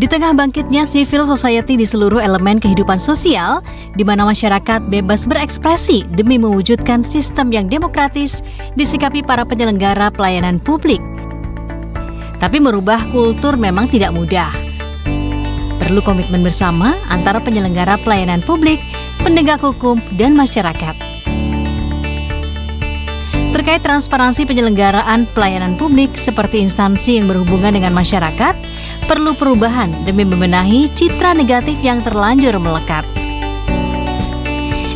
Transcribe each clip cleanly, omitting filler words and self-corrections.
Di tengah bangkitnya civil society di seluruh elemen kehidupan sosial, di mana masyarakat bebas berekspresi demi mewujudkan sistem yang demokratis, disikapi para penyelenggara pelayanan publik. Tapi merubah kultur memang tidak mudah. Perlu komitmen bersama antara penyelenggara pelayanan publik, penegak hukum, dan masyarakat. Terkait transparansi penyelenggaraan pelayanan publik seperti instansi yang berhubungan dengan masyarakat, perlu perubahan demi membenahi citra negatif yang terlanjur melekat.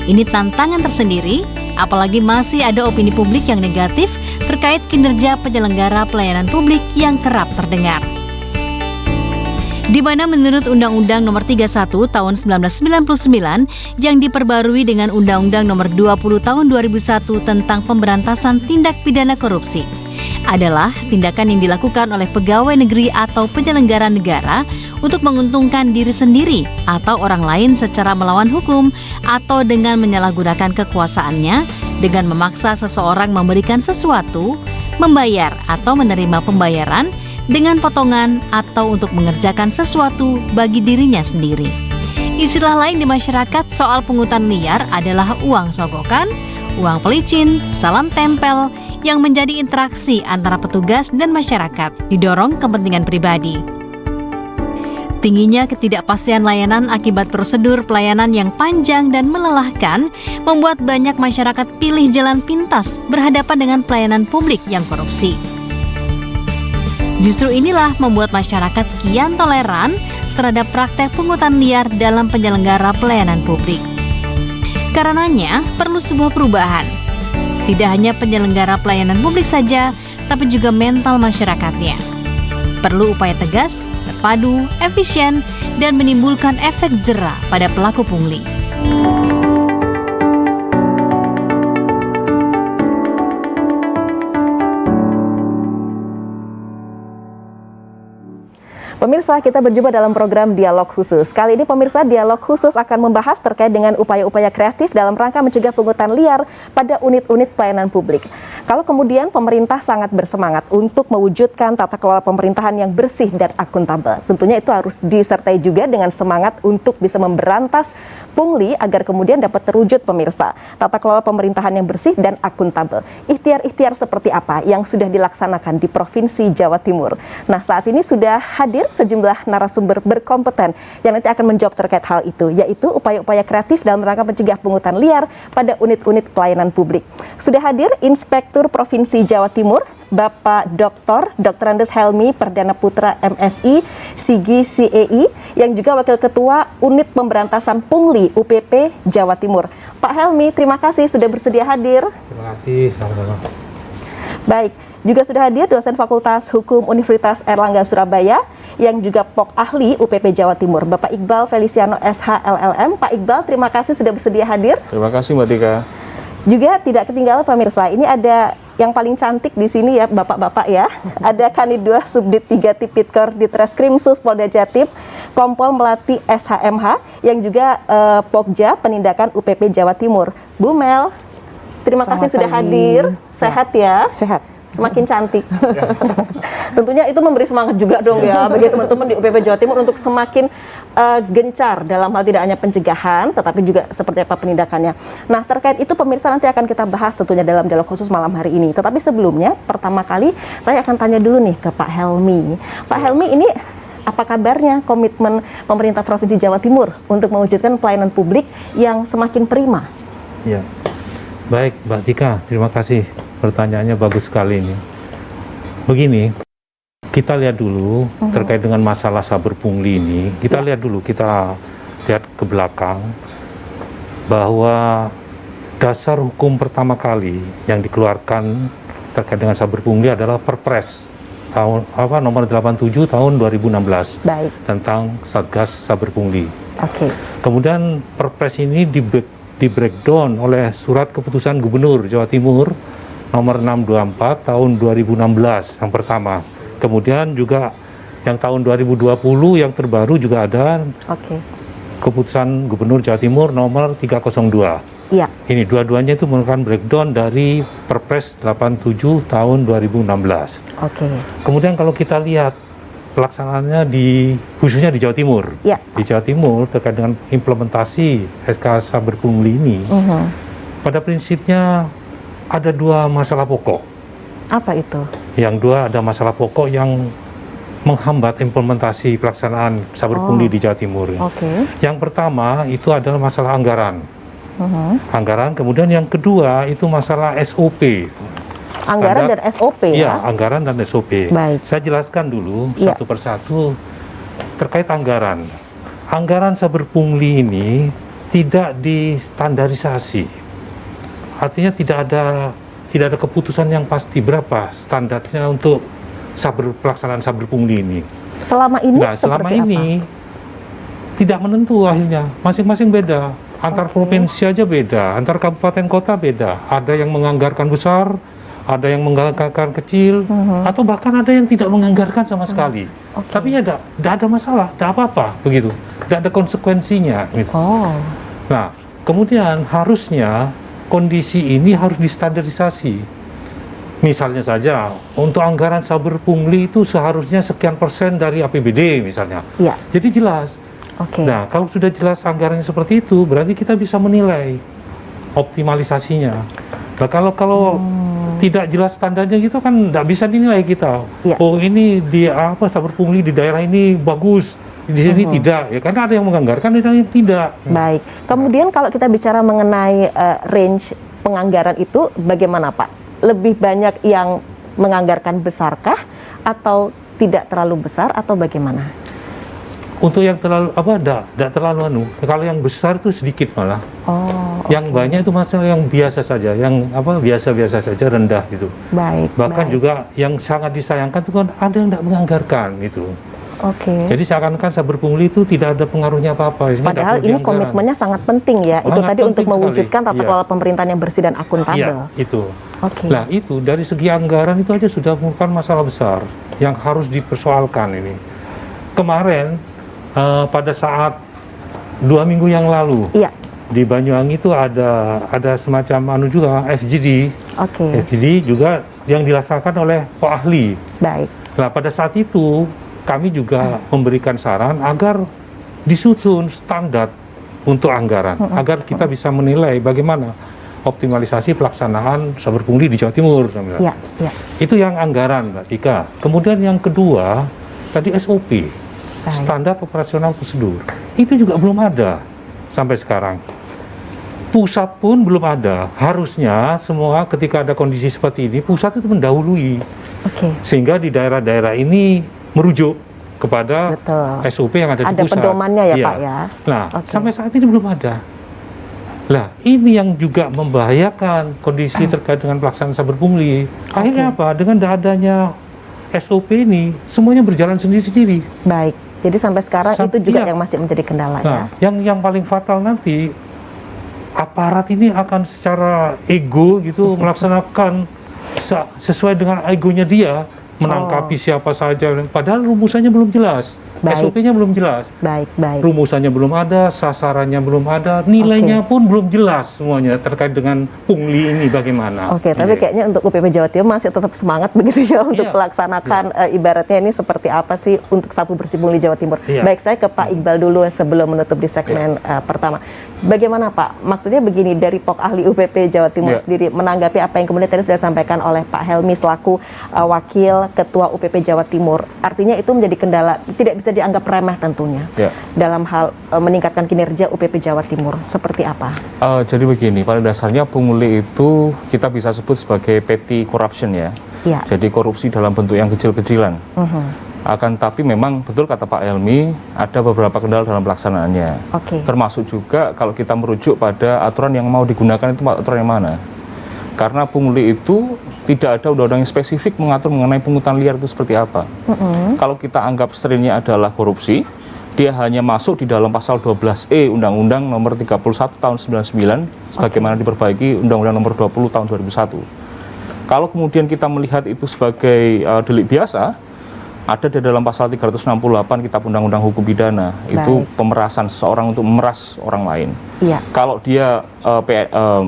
Ini tantangan tersendiri, apalagi masih ada opini publik yang negatif terkait kinerja penyelenggara pelayanan publik yang kerap terdengar. Di mana menurut Undang-Undang Nomor 31 Tahun 1999 yang diperbarui dengan Undang-Undang Nomor 20 Tahun 2001 tentang pemberantasan tindak pidana korupsi adalah tindakan yang dilakukan oleh pegawai negeri atau penyelenggara negara untuk menguntungkan diri sendiri atau orang lain secara melawan hukum atau dengan menyalahgunakan kekuasaannya dengan memaksa seseorang memberikan sesuatu, membayar atau menerima pembayaran dengan potongan atau untuk mengerjakan sesuatu bagi dirinya sendiri. Istilah lain di masyarakat soal pungutan liar adalah uang sogokan, uang pelicin, salam tempel yang menjadi interaksi antara petugas dan masyarakat, didorong kepentingan pribadi. Tingginya ketidakpastian layanan akibat prosedur pelayanan yang panjang dan melelahkan membuat banyak masyarakat pilih jalan pintas berhadapan dengan pelayanan publik yang korupsi. Justru inilah membuat masyarakat kian toleran terhadap praktek pungutan liar dalam penyelenggara pelayanan publik. Karenanya, perlu sebuah perubahan. Tidak hanya penyelenggara pelayanan publik saja, tapi juga mental masyarakatnya. Perlu upaya tegas, terpadu, efisien, dan menimbulkan efek jera pada pelaku pungli. Pemirsa, kita berjumpa dalam program Dialog Khusus. Kali ini pemirsa, Dialog Khusus akan membahas terkait dengan upaya-upaya kreatif dalam rangka mencegah pungutan liar pada unit-unit pelayanan publik. Kalau kemudian pemerintah sangat bersemangat untuk mewujudkan tata kelola pemerintahan yang bersih dan akuntabel, tentunya itu harus disertai juga dengan semangat untuk bisa memberantas pungli agar kemudian dapat terwujud pemirsa. Tata kelola pemerintahan yang bersih dan akuntabel. Ikhtiar-ikhtiar seperti apa yang sudah dilaksanakan di Provinsi Jawa Timur? Nah, saat ini sudah hadir sejumlah narasumber berkompeten yang nanti akan menjawab terkait hal itu, yaitu upaya-upaya kreatif dalam rangka mencegah pungutan liar pada unit-unit pelayanan publik. Sudah hadir Inspektur Provinsi Jawa Timur, Bapak Dr. Andes Helmi Perdana Putra MSI, Sigi CEI, yang juga Wakil Ketua Unit Pemberantasan Pungli UPP Jawa Timur. Pak Helmi, terima kasih sudah bersedia hadir. Terima kasih, sama-sama. Baik, juga sudah hadir dosen Fakultas Hukum Universitas Airlangga Surabaya yang juga POK Ahli UPP Jawa Timur, Bapak Iqbal Feliciano SH LLM. Pak Iqbal, terima kasih sudah bersedia hadir. Terima kasih, Mbak Tika. Juga tidak ketinggalan pemirsa, ini ada yang paling cantik di sini ya, bapak-bapak ya. Ada Kanit 2 Subdit 3 Tipikor Ditreskrim Sus Polda Jatim, Kompol Melati SHMH, yang juga Pokja Penindakan UPP Jawa Timur. Bu Mel, terima kasih sudah hadir. Sehat ya? Sehat. Semakin cantik. Tentunya itu memberi semangat juga dong ya bagi teman-teman di UPP Jawa Timur untuk semakin gencar dalam hal tidak hanya pencegahan, tetapi juga seperti apa penindakannya. Nah, terkait itu pemirsa nanti akan kita bahas tentunya dalam dialog khusus malam hari ini. Tetapi sebelumnya, pertama kali saya akan tanya dulu nih ke Pak Helmi. Pak Helmi, ini apa kabarnya komitmen pemerintah Provinsi Jawa Timur untuk mewujudkan pelayanan publik yang semakin prima? Ya, baik Mbak Tika, terima kasih. Pertanyaannya bagus sekali ini. Begini, kita lihat dulu terkait dengan masalah saber pungli ini. Kita lihat ke belakang bahwa dasar hukum pertama kali yang dikeluarkan terkait dengan saber pungli adalah Perpres nomor 87 tahun 2016. Baik. Tentang Satgas Saber Pungli. Oke. Kemudian Perpres ini di breakdown oleh surat keputusan Gubernur Jawa Timur nomor 624 tahun 2016 yang pertama. Kemudian juga yang tahun 2020 yang terbaru juga ada keputusan Gubernur Jawa Timur nomor 302. Iya. Ini dua-duanya itu merupakan breakdown dari Perpres 87 tahun 2016. Oke. Kemudian kalau kita lihat pelaksanaannya khususnya di Jawa Timur. Ya. Di Jawa Timur terkait dengan implementasi SK Saber Pungli ini, pada prinsipnya ada dua masalah pokok. Apa itu? Yang dua ada masalah pokok yang menghambat implementasi pelaksanaan Saber Pungli di Jawa Timur. Yang pertama itu adalah masalah anggaran. Anggaran, kemudian yang kedua itu masalah SOP. Anggaran dan SOP ya? Iya, anggaran dan SOP. Baik. Saya jelaskan dulu Ya. satu persatu terkait anggaran. Anggaran Saber Pungli ini tidak distandarisasi. Artinya tidak ada keputusan yang pasti berapa standarnya untuk pelaksanaan Saber Pungli ini. Selama ini Nah, selama seperti ini tidak menentu akhirnya. Masing-masing beda. Antar provinsi aja beda, antar kabupaten kota beda. Ada yang menganggarkan besar, ada yang menganggarkan kecil, atau bahkan ada yang tidak menganggarkan sama sekali. Tapi ya tidak ada masalah, tidak apa-apa begitu, tidak ada konsekuensinya. Gitu. Nah, kemudian harusnya kondisi ini harus distandarisasi. Misalnya saja, untuk anggaran Saber Pungli itu seharusnya sekian persen dari APBD misalnya. Ya. Jadi jelas. Nah, kalau sudah jelas anggarannya seperti itu, berarti kita bisa menilai optimalisasinya. Nah, kalau tidak jelas standarnya gitu kan tidak bisa dinilai kita. Ya. Oh, ini di Saber Pungli di daerah ini bagus, di sini tidak. Ya karena ada yang menganggarkan, ada yang tidak. Baik. Kemudian kalau kita bicara mengenai range penganggaran itu bagaimana, Pak? Lebih banyak yang menganggarkan besarkah atau tidak terlalu besar atau bagaimana? Untuk yang terlalu tidak terlalu Kalau yang besar itu sedikit malah. Yang banyak itu masalah yang biasa saja, yang biasa-biasa saja, rendah gitu. Baik. Bahkan juga yang sangat disayangkan itu kan ada yang tidak menganggarkan gitu. Jadi seakan-akan Saber Pungli itu tidak ada pengaruhnya apa-apa. Padahal ini komitmennya sangat penting ya. Itu tadi untuk mewujudkan tata kelola pemerintahan yang bersih dan akuntabel. Iya, itu. Nah, itu dari segi anggaran itu aja sudah merupakan masalah besar yang harus dipersoalkan ini. Kemarin pada saat 2 minggu yang lalu di Banyuwangi itu ada semacam juga FGD. FGD juga yang dilaksanakan oleh Pak Ahli. Baik. Nah, pada saat itu kami juga memberikan saran agar disusun standar untuk anggaran, agar kita bisa menilai bagaimana optimalisasi pelaksanaan Saber Pungli di Jawa Timur. Itu yang anggaran, Mbak Tika. Kemudian yang kedua, tadi SOP. Standar operasional prosedur itu juga belum ada sampai sekarang. Pusat pun belum ada. Harusnya semua ketika ada kondisi seperti ini pusat itu mendahului, sehingga di daerah-daerah ini merujuk kepada SOP yang ada di pusat. Ada pedomannya ya, Pak ya. Nah, sampai saat ini belum ada. Nah, ini yang juga membahayakan kondisi terkait dengan pelaksanaan Saber Pungli. Akhirnya apa? Dengan adanya SOP ini semuanya berjalan sendiri-sendiri. Baik. Jadi sampai sekarang itu juga yang masih menjadi kendala ya. Yang paling fatal nanti aparat ini akan secara ego gitu melaksanakan sesuai dengan egonya dia, menangkapi siapa saja, padahal rumusannya belum jelas. SOP-nya belum jelas. Baik. Rumusannya belum ada, sasarannya belum ada, nilainya pun belum jelas semuanya terkait dengan pungli ini bagaimana. Tapi kayaknya untuk UPP Jawa Timur masih tetap semangat begitu ya untuk melaksanakan ibaratnya ini seperti apa sih untuk sapu bersih pungli Jawa Timur. Baik, saya ke Pak Iqbal dulu sebelum menutup di segmen pertama. Bagaimana Pak? Maksudnya begini, dari Pok Ahli UPP Jawa Timur sendiri menanggapi apa yang kemudian tadi sudah disampaikan oleh Pak Helmi selaku Wakil Ketua UPP Jawa Timur. Artinya itu menjadi kendala, tidak bisa dianggap remeh tentunya dalam hal meningkatkan kinerja UPP Jawa Timur. Seperti apa? Jadi begini, pada dasarnya pungli itu kita bisa sebut sebagai petty corruption ya. Jadi korupsi dalam bentuk yang kecil-kecilan. Akan tapi memang betul kata Pak Helmi, ada beberapa kendala dalam pelaksanaannya. Termasuk juga kalau kita merujuk pada aturan yang mau digunakan itu aturan yang mana. Karena pungli itu tidak ada undang-undang yang spesifik mengatur mengenai pungutan liar itu seperti apa. Kalau kita anggap strainnya adalah korupsi, dia hanya masuk di dalam pasal 12E Undang-Undang nomor 31 tahun 99 sebagaimana diperbaiki Undang-Undang nomor 20 tahun 2001. Kalau kemudian kita melihat itu sebagai delik biasa, ada di dalam pasal 368 Kitab Undang-Undang Hukum Pidana. Itu pemerasan seseorang untuk memeras orang lain. Kalau dia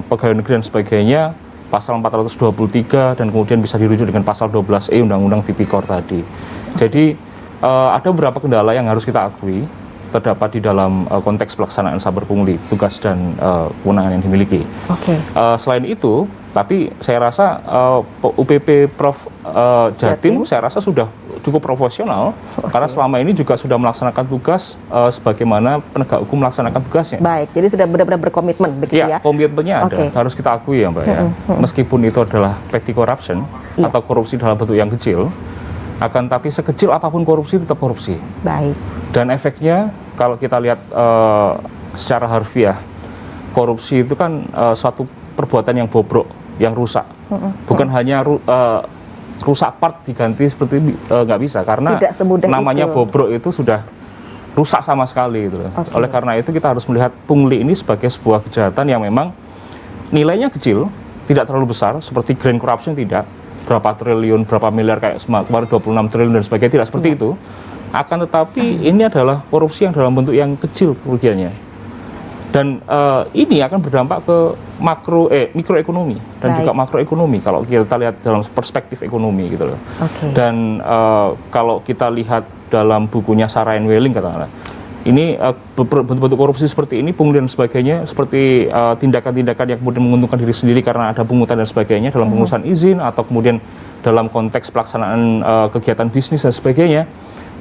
pegawai negeri dan sebagainya, pasal 423 dan kemudian bisa dirujuk dengan pasal 12E Undang-Undang Tipikor tadi. Jadi ada beberapa kendala yang harus kita akui terdapat di dalam konteks pelaksanaan saber pungli, tugas dan kewenangan yang dimiliki. Selain itu, tapi saya rasa UPP Prof Jatim saya rasa sudah cukup profesional karena selama ini juga sudah melaksanakan tugas sebagaimana penegak hukum melaksanakan tugasnya. Baik, jadi sudah benar-benar berkomitmen begitu ya? Komitmennya ada, harus kita akui ya Mbak ya. Meskipun itu adalah petty corruption atau korupsi dalam bentuk yang kecil, akan tapi sekecil apapun korupsi tetap korupsi. Baik. Dan efeknya kalau kita lihat secara harfiah, korupsi itu kan suatu perbuatan yang bobrok, yang rusak. Bukan hanya rusak part diganti seperti ini, nggak bisa karena namanya itu. Bobrok itu sudah rusak sama sekali gitu. Oleh karena itu kita harus melihat pungli ini sebagai sebuah kejahatan yang memang nilainya kecil, tidak terlalu besar seperti grand corruption, tidak berapa triliun, berapa miliar kayak kemarin 26 triliun dan sebagainya, tidak seperti itu. Akan tetapi ini adalah korupsi yang dalam bentuk yang kecil kerugiannya. Dan ini akan berdampak ke mikroekonomi dan juga makroekonomi kalau kita lihat dalam perspektif ekonomi gitu loh. Dan kalau kita lihat dalam bukunya Sarah Welling katakanlah, ini bentuk-bentuk korupsi seperti ini, pungli dan sebagainya, seperti tindakan-tindakan yang kemudian menguntungkan diri sendiri karena ada pungutan dan sebagainya dalam pengurusan izin atau kemudian dalam konteks pelaksanaan kegiatan bisnis dan sebagainya,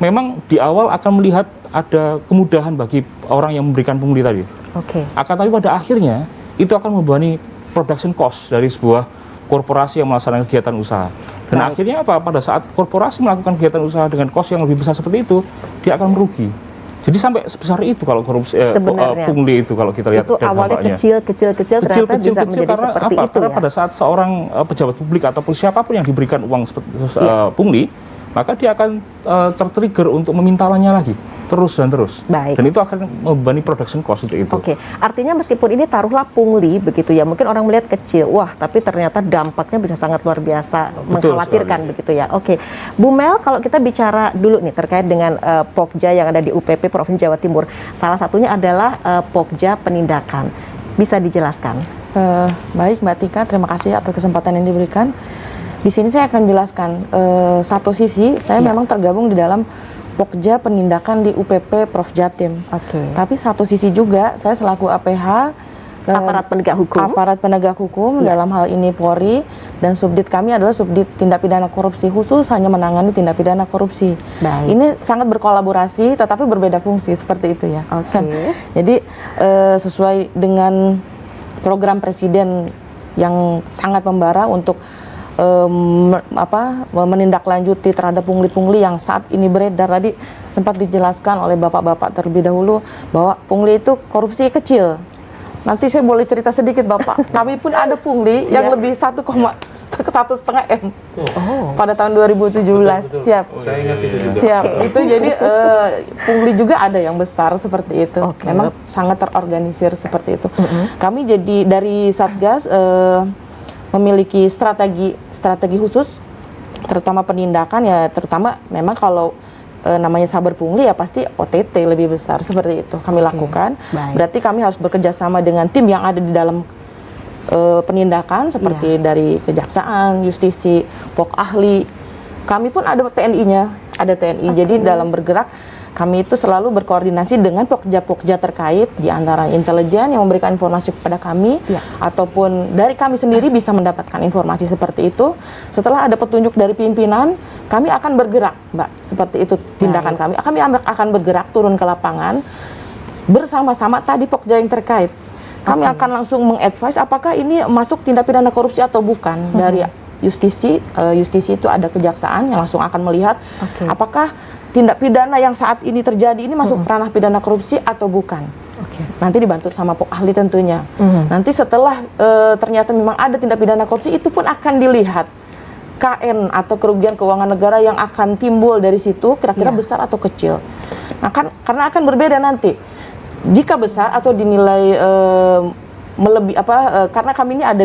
memang di awal akan melihat ada kemudahan bagi orang yang memberikan pungli tadi. Akan tapi pada akhirnya itu akan membebani production cost dari sebuah korporasi yang melaksanakan kegiatan usaha. Dan akhirnya apa? Pada saat korporasi melakukan kegiatan usaha dengan cost yang lebih besar seperti itu, dia akan merugi. Jadi sampai sebesar itu kalau korupsi pungli itu kalau kita lihat itu awalnya kecil ternyata bisa menjadi seperti itu karena pada saat seorang pejabat publik ataupun siapapun yang diberikan uang pungli, maka dia akan tertrigger untuk memintalanya lagi terus dan terus. Dan itu akan membebani production cost untuk itu. Artinya meskipun ini taruhlah pungli begitu ya, mungkin orang melihat kecil, wah tapi ternyata dampaknya bisa sangat luar biasa, mengkhawatirkan begitu ya. Bu Mel, kalau kita bicara dulu nih terkait dengan Pokja yang ada di UPP Provinsi Jawa Timur, salah satunya adalah Pokja penindakan. Bisa dijelaskan? Baik Mbak Tika, terima kasih atas kesempatan yang diberikan. Di sini saya akan jelaskan satu sisi, saya memang tergabung di dalam Pokja penindakan di UPP Prof Jatim. Tapi satu sisi juga saya selaku APH aparat penegak hukum dalam hal ini Polri, dan subdit kami adalah subdit tindak pidana korupsi khusus hanya menangani tindak pidana korupsi. Ini sangat berkolaborasi tetapi berbeda fungsi seperti itu ya. Jadi sesuai dengan program presiden yang sangat membara untuk menindaklanjuti terhadap pungli-pungli yang saat ini beredar. Tadi sempat dijelaskan oleh bapak-bapak terlebih dahulu bahwa pungli itu korupsi kecil. Nanti saya boleh cerita sedikit Bapak, kami pun ada pungli yang lebih 1,5 M pada tahun 2017. Siap. Saya ingat itu juga. Siap. Itu jadi pungli juga ada yang besar seperti itu. Memang sangat terorganisir seperti itu. Kami jadi dari Satgas memiliki strategi khusus, terutama penindakan ya, terutama memang kalau namanya saber pungli ya pasti OTT lebih besar seperti itu kami lakukan. Berarti kami harus bekerja sama dengan tim yang ada di dalam penindakan seperti dari kejaksaan, justisi, pok ahli. Kami pun ada TNI-nya, ada TNI. Jadi dalam bergerak kami itu selalu berkoordinasi dengan pokja-pokja terkait, di antara intelijen yang memberikan informasi kepada kami, ataupun dari kami sendiri bisa mendapatkan informasi seperti itu. Setelah ada petunjuk dari pimpinan, kami akan bergerak, Mbak. Seperti itu tindakan kami. Kami akan bergerak turun ke lapangan bersama-sama tadi pokja yang terkait. Kami akan langsung mengadvise apakah ini masuk tindak pidana korupsi atau bukan. Dari justisi itu ada kejaksaan yang langsung akan melihat apakah tindak pidana yang saat ini terjadi ini masuk ranah pidana korupsi atau bukan. Nanti dibantu sama pok ahli tentunya. Nanti setelah ternyata memang ada tindak pidana korupsi, itu pun akan dilihat KN atau kerugian keuangan negara yang akan timbul dari situ kira-kira besar atau kecil. Nah, karena akan berbeda nanti. Jika besar atau dinilai melebihi karena kami ini ada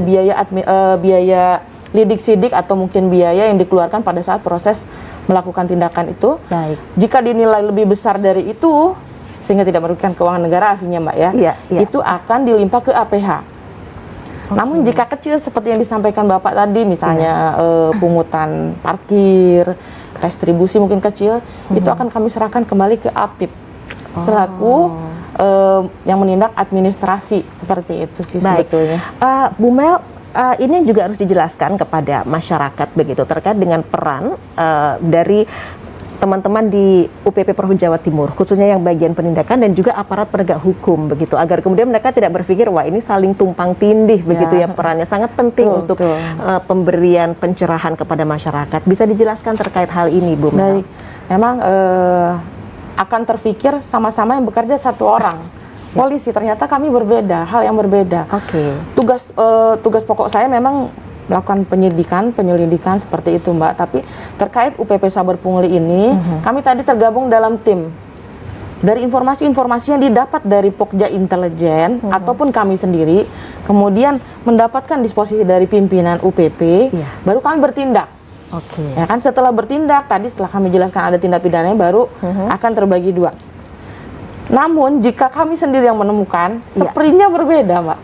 biaya lidik sidik atau mungkin biaya yang dikeluarkan pada saat proses melakukan tindakan itu. Jika dinilai lebih besar dari itu sehingga tidak merugikan keuangan negara artinya Mbak ya, itu akan dilimpah ke APH. Namun jika kecil seperti yang disampaikan Bapak tadi, misalnya pungutan parkir, restribusi mungkin kecil, itu akan kami serahkan kembali ke APIP selaku yang menindak administrasi, seperti itu sih sebetulnya. Bu Mel, ini juga harus dijelaskan kepada masyarakat begitu terkait dengan peran dari teman-teman di UPP Provinsi Jawa Timur, khususnya yang bagian penindakan dan juga aparat penegak hukum begitu, agar kemudian mereka tidak berpikir wah ini saling tumpang tindih begitu ya, perannya sangat penting untuk pemberian pencerahan kepada masyarakat. Bisa dijelaskan terkait hal ini, Bu Mel? Baik, memang akan terpikir sama-sama yang bekerja satu orang. Polisi, ternyata kami berbeda, hal yang berbeda. Tugas pokok saya memang melakukan penyelidikan seperti itu, Mbak. Tapi terkait UPP Saber Pungli ini, kami tadi tergabung dalam tim. Dari informasi-informasi yang didapat dari Pokja Intelijen ataupun kami sendiri, kemudian mendapatkan disposisi dari pimpinan UPP, baru kami bertindak. Ya kan, setelah bertindak, tadi setelah kami jelaskan ada tindak pidananya, baru akan terbagi dua. Namun jika kami sendiri yang menemukan, sprintnya berbeda, Mbak.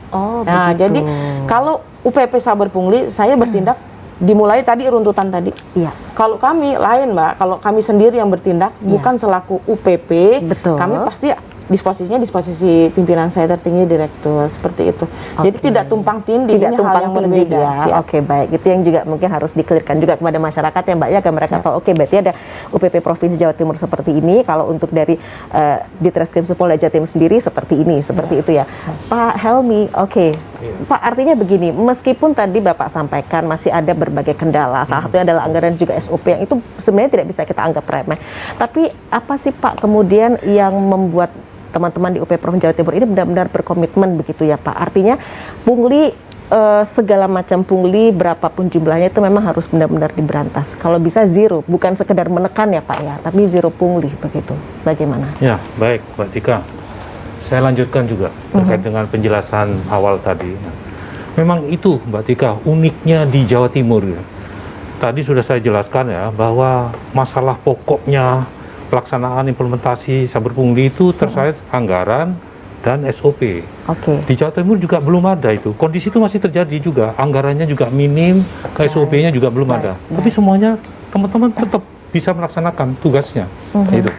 Nah, jadi kalau UPP Saber Pungli, saya bertindak dimulai tadi runtutan tadi. Kalau kami lain, Mbak, kalau kami sendiri yang bertindak, bukan selaku UPP, kami pasti disposisinya disposisi pimpinan saya tertinggi, direktur, seperti itu. Jadi tidak tumpang tindih, ini hal yang berbeda. Baik, itu yang juga mungkin harus dikelirkan juga kepada masyarakat ya, Mbak, ya, agar mereka tahu berarti ada UPP Provinsi Jawa Timur seperti ini, kalau untuk dari Ditreskrim Polda Jatim sendiri seperti ini, seperti itu ya. Pak Helmi, Pak, artinya begini, meskipun tadi Bapak sampaikan masih ada berbagai kendala, salah satunya adalah anggaran juga SOP yang itu sebenarnya tidak bisa kita anggap remeh. Tapi apa sih Pak kemudian yang membuat teman-teman di UPP Provinsi Jawa Timur ini benar-benar berkomitmen begitu ya Pak? Artinya pungli, segala macam pungli berapapun jumlahnya itu memang harus benar-benar diberantas. Kalau bisa zero, bukan sekedar menekan ya Pak ya, tapi zero pungli begitu. Bagaimana? Ya, baik Mbak Tika. Saya lanjutkan juga terkait dengan penjelasan awal tadi. Memang itu Mbak Tika, uniknya di Jawa Timur. Tadi sudah saya jelaskan ya, bahwa masalah pokoknya pelaksanaan implementasi Saber Pungli itu terkait anggaran dan SOP. Di Jawa Timur juga belum ada itu. Kondisi itu masih terjadi juga. Anggarannya juga minim, SOP-nya juga belum ada. Tapi semuanya teman-teman tetap bisa melaksanakan tugasnya. Itu.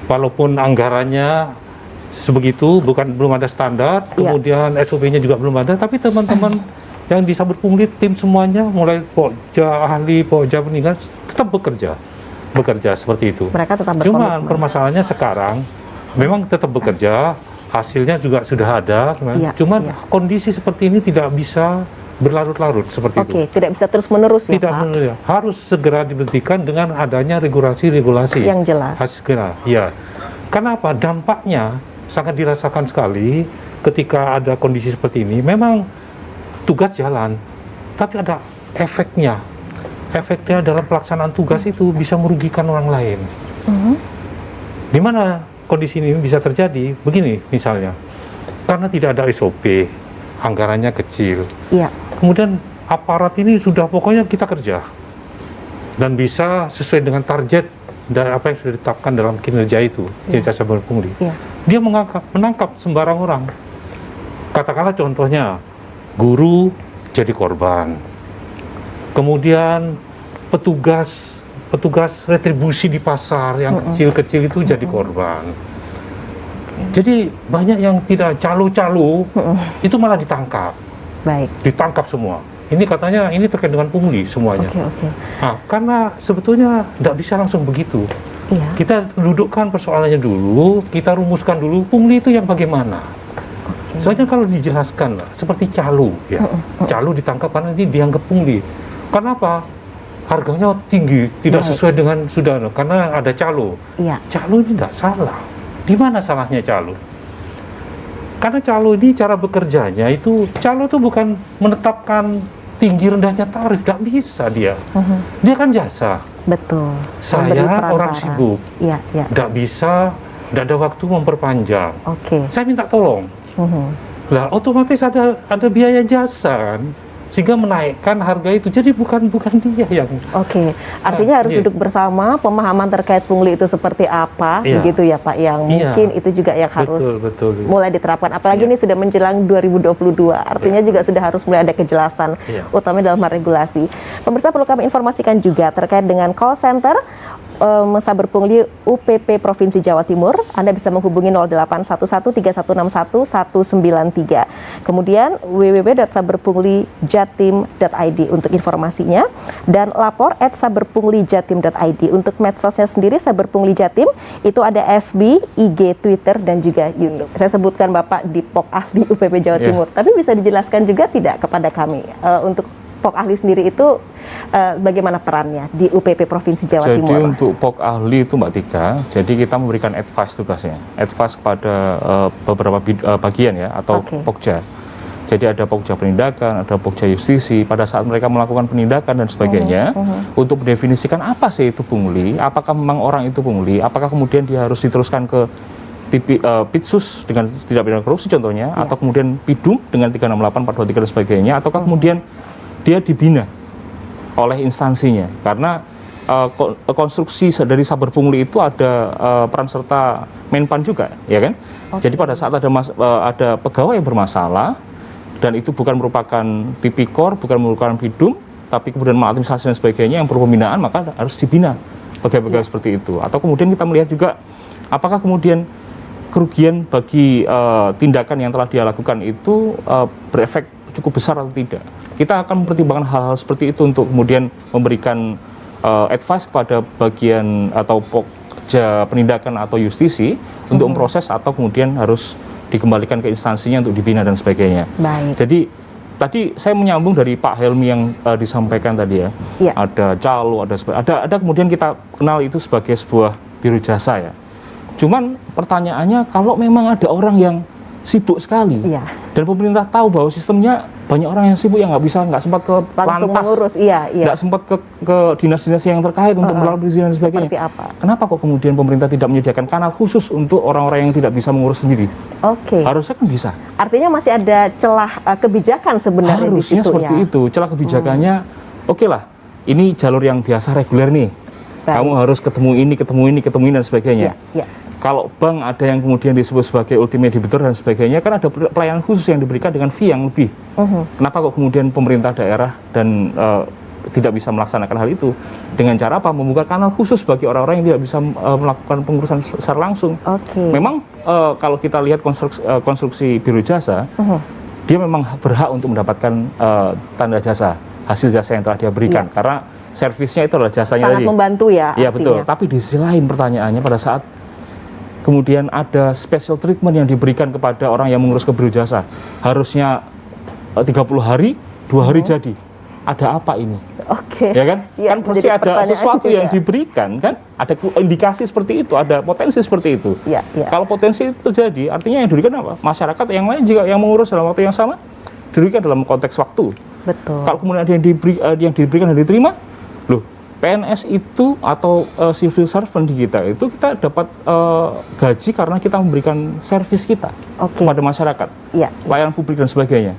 Walaupun anggarannya sebegitu, belum ada standar, kemudian SOP-nya juga belum ada, tapi teman-teman yang di Saber Pungli, tim semuanya, mulai Pokja ahli, Pokja peninggal, tetap bekerja seperti itu. Mereka tetap berkomitmen. Cuman permasalahannya sekarang memang tetap bekerja, hasilnya juga sudah ada, cuman kondisi seperti ini tidak bisa berlarut-larut seperti itu. Tidak bisa terus-menerus ya Pak? Tidak, harus segera diberhentikan dengan adanya regulasi yang jelas. Segera, ya. Karena apa? Dampaknya sangat dirasakan sekali ketika ada kondisi seperti ini. Memang tugas jalan, tapi ada efeknya. Efeknya dalam pelaksanaan tugas itu bisa merugikan orang lain. Di mana kondisi ini bisa terjadi? Begini misalnya, karena tidak ada SOP, anggarannya kecil. Kemudian aparat ini sudah pokoknya kita kerja dan bisa sesuai dengan target dan apa yang sudah ditetapkan dalam kinerja itu, kinerja Saber Pungli. Dia menangkap sembarang orang. Katakanlah contohnya, guru jadi korban. Kemudian petugas retribusi di pasar yang kecil-kecil itu jadi korban. Jadi banyak yang tidak calo-calo itu malah ditangkap. Ditangkap semua. Ini katanya ini terkait dengan pungli semuanya. Nah, karena sebetulnya tidak bisa langsung begitu. Kita dudukkan persoalannya dulu, kita rumuskan dulu pungli itu yang bagaimana. Soalnya kalau dijelaskan seperti calo, ya, calo ditangkap karena ini dianggap pungli. Kenapa? Harganya tinggi, tidak sesuai dengan karena ada calo. Calo ini tidak salah. Di mana salahnya calo? Karena calo ini cara bekerjanya itu, calo itu bukan menetapkan tinggi rendahnya tarif, tidak bisa dia. Dia kan jasa. Betul. Saya orang sibuk, tidak bisa, tidak ada waktu memperpanjang. Saya minta tolong. Lah otomatis ada biaya jasa kan? sehingga menaikkan harga itu. Jadi bukan dia yang. Oke, artinya harus duduk bersama, pemahaman terkait pungli itu seperti apa, begitu ya Pak, yang mungkin itu juga yang harus mulai diterapkan. Apalagi ini sudah menjelang 2022, artinya juga sudah harus mulai ada kejelasan, utamanya dalam regulasi. Pemirsa, perlu kami informasikan juga terkait dengan call center Saber Pungli UPP Provinsi Jawa Timur. Anda bisa menghubungi 0811313193. Kemudian www.saberpunglijatim.id untuk informasinya, dan lapor@saberpunglijatim.id. Untuk medsosnya sendiri Saber Pungli Jatim itu ada FB, IG, Twitter, dan juga YouTube. Saya sebutkan Bapak di POK Ahli UPP Jawa Timur, tapi bisa dijelaskan juga tidak kepada kami untuk POK Ahli sendiri itu bagaimana perannya di UPP Provinsi Jawa Timur? Jadi untuk POK Ahli itu Mbak Tika, jadi kita memberikan advice tugasnya, advice kepada beberapa bagian ya, atau Pokja. Jadi ada Pokja penindakan, ada Pokja justisi. Pada saat mereka melakukan penindakan dan sebagainya, untuk mendefinisikan apa sih itu pungli, apakah memang orang itu pungli, apakah kemudian dia harus diteruskan ke Pitsus dengan tindak pidana korupsi contohnya, atau kemudian Pidum dengan 368, 423 dan sebagainya, ataukah kemudian dia dibina oleh instansinya, karena konstruksi dari Saber Pungli itu ada peran serta Menpan juga, ya kan? Jadi pada saat ada pegawai yang bermasalah dan itu bukan merupakan tipikor, bukan merupakan Pidum, tapi kemudian maladministrasi dan sebagainya yang perlu pembinaan, maka harus dibina pegawai-pegawai seperti itu. Atau kemudian kita melihat juga apakah kemudian kerugian bagi tindakan yang telah dia lakukan itu berefek cukup besar atau tidak. Kita akan mempertimbangkan hal-hal seperti itu untuk kemudian memberikan advice kepada bagian atau Pokja penindakan atau justisi untuk memproses atau kemudian harus dikembalikan ke instansinya untuk dibina dan sebagainya. Baik. Jadi tadi saya menyambung dari Pak Helmi yang disampaikan tadi ya. Ada calo, ada kemudian kita kenal itu sebagai sebuah biro jasa ya. Cuman pertanyaannya, kalau memang ada orang yang sibuk sekali, dan pemerintah tahu bahwa sistemnya banyak orang yang sibuk yang nggak sempat ke lantas, nggak sempat ke dinas-dinas yang terkait untuk melakukan perizinan dan sebagainya. Seperti apa? Kenapa kok kemudian pemerintah tidak menyediakan kanal khusus untuk orang-orang yang tidak bisa mengurus sendiri? Harusnya kan bisa. Artinya masih ada celah kebijakan sebenarnya harusnya di situ, seperti itu. Celah kebijakannya, oke lah, ini jalur yang biasa reguler nih. Kamu harus ketemu ini dan sebagainya. Kalau bank ada yang kemudian disebut sebagai ultimate debitor dan sebagainya, kan ada pelayanan khusus yang diberikan dengan fee yang lebih. Kenapa kok kemudian pemerintah daerah dan tidak bisa melaksanakan hal itu? Dengan cara apa? Membuka kanal khusus bagi orang-orang yang tidak bisa melakukan pengurusan secara langsung. Memang kalau kita lihat konstruksi biro jasa, dia memang berhak untuk mendapatkan tanda jasa, hasil jasa yang telah dia berikan. Karena servisnya itu adalah jasanya. Sangat membantu ya. Iya betul. Tapi di sisi lain pertanyaannya, pada saat kemudian ada special treatment yang diberikan kepada orang yang mengurus ke biro jasa, harusnya 30 hari, 2 hari jadi. Ada apa ini? Ya kan? Kan pasti ada sesuatu yang diberikan, kan? Ada indikasi seperti itu, ada potensi seperti itu. Kalau potensi itu terjadi, artinya yang diberikan apa? Masyarakat yang lain juga yang mengurus dalam waktu yang sama, diberikan dalam konteks waktu. Kalau kemudian ada yang diberikan dan diterima, loh, PNS itu atau civil servant di kita itu kita dapat gaji karena kita memberikan servis kita kepada masyarakat, layanan publik dan sebagainya.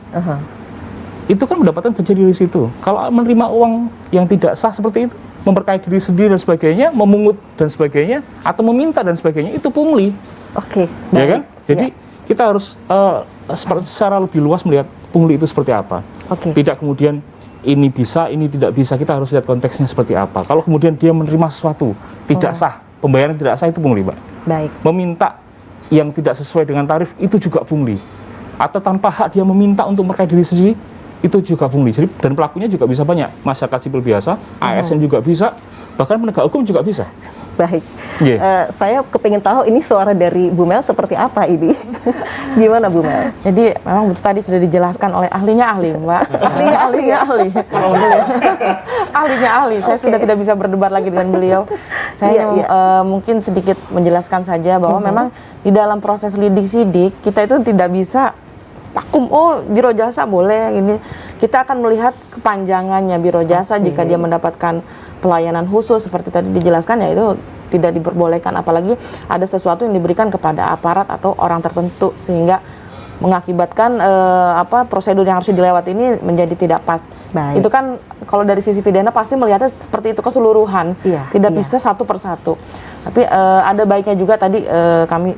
Itu kan mendapatkan gaji dari situ. Kalau menerima uang yang tidak sah seperti itu, memperkaya diri sendiri dan sebagainya, memungut dan sebagainya, atau meminta dan sebagainya, itu pungli. Ya kan? Jadi kita harus secara lebih luas melihat pungli itu seperti apa. Tidak kemudian ini bisa, ini tidak bisa, kita harus lihat konteksnya seperti apa. Kalau kemudian dia menerima sesuatu tidak sah, pembayaran tidak sah, itu pungli, Mbak. Meminta yang tidak sesuai dengan tarif, itu juga pungli. Atau tanpa hak dia meminta untuk memperkaya diri sendiri, itu juga pungli. Jadi, dan pelakunya juga bisa banyak, masyarakat sipil biasa, ASN juga bisa, bahkan penegak hukum juga bisa. Saya kepingin tahu ini suara dari Bu Mel seperti apa ini. Gimana Bu Mel? Jadi memang tadi sudah dijelaskan oleh ahlinya ahli, Mbak. ahlinya ahli. Saya sudah tidak bisa berdebat lagi dengan beliau. Saya mungkin sedikit menjelaskan saja bahwa memang di dalam proses lidik sidik kita itu tidak bisa vakum, biro jasa boleh ini. Kita akan melihat kepanjangannya biro jasa. Jika dia mendapatkan pelayanan khusus seperti tadi dijelaskan, ya itu tidak diperbolehkan, apalagi ada sesuatu yang diberikan kepada aparat atau orang tertentu sehingga mengakibatkan prosedur yang harus dilewati ini menjadi tidak pas. Baik. Itu kan kalau dari sisi pidana pasti melihatnya seperti itu keseluruhan, tidak bisa satu persatu. Tapi ada baiknya juga tadi kami